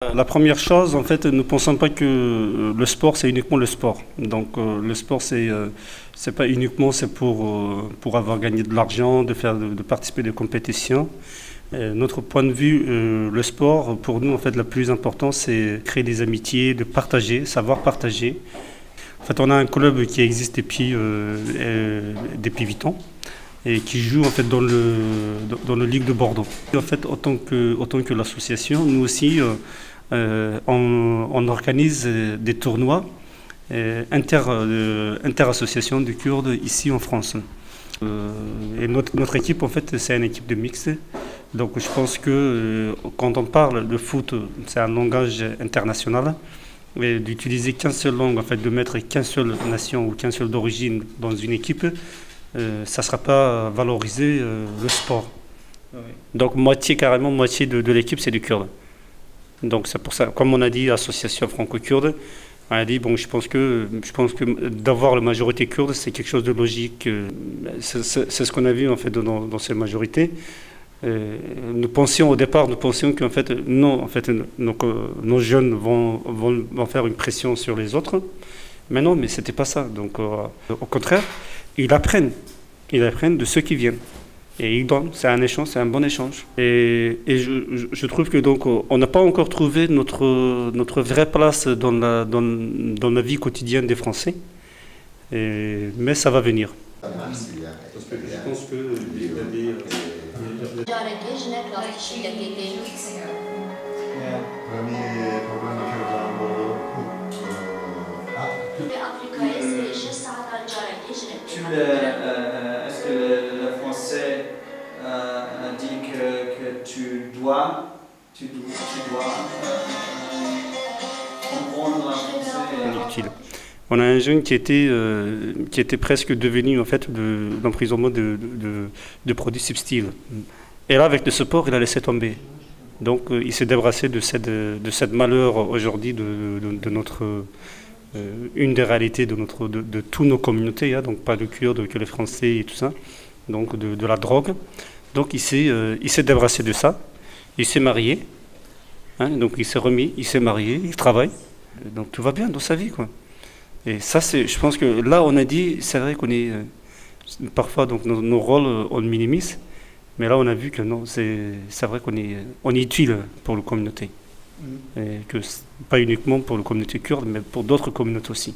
La première chose, en fait, ne pensons pas que le sport, c'est uniquement le sport. Donc, le sport, c'est pas uniquement c'est pour avoir gagné de l'argent, de participer à des compétitions. Notre point de vue, le sport, pour nous, en fait, le plus important, c'est créer des amitiés, de partager, savoir partager. En fait, on a un club qui existe depuis 8 ans et qui joue en fait dans le Ligue de Bordeaux. En fait, autant que l'association, nous aussi, on organise des tournois inter-associations de Kurdes ici en France. Et notre équipe, en fait, c'est une équipe de mixte. Donc je pense que quand on parle de foot, c'est un langage international. Et d'utiliser qu'une seule langue, en fait, de mettre qu'une seule nation ou qu'une seule d'origine dans une équipe, ça ne sera pas valoriser le sport. Oui. Donc carrément moitié de l'équipe, c'est du kurde. Donc c'est pour ça, comme on a dit, association franco-kurde, on a dit, bon, je pense que d'avoir la majorité kurde, c'est quelque chose de logique. C'est ce qu'on a vu en fait dans ces majorités. Au départ, nous pensions qu'en fait, non, en fait, nos jeunes vont faire une pression sur les autres. Mais non, mais c'était pas ça. Donc, au contraire, ils apprennent de ceux qui viennent. Et ils donnent. C'est un échange, c'est un bon échange. Et je trouve que donc, on n'a pas encore trouvé notre vraie place dans la vie quotidienne des Français. Mais ça va venir. Parce que je pense que est-ce que le français dit que tu dois comprendre le français? Inutile. On a un jeune qui était presque devenu en fait d'emprisonnement de produits subtils. Et là, avec le support, il a laissé tomber. Donc, il s'est débarrassé de cette malheur aujourd'hui de notre une des réalités de toutes nos communautés, hein, donc pas de Kurdes que les Français et tout ça, donc de la drogue. Donc, il s'est débarrassé de ça. Il s'est marié. Hein, donc, il s'est remis, il s'est marié, il travaille. Donc, tout va bien dans sa vie, quoi. Et ça, je pense que là, on a dit, c'est vrai qu'on est parfois, donc nos rôles, on le minimise, mais là, on a vu que non, c'est vrai qu'on est utile pour la communauté. Et que pas uniquement pour la communauté kurde, mais pour d'autres communautés aussi.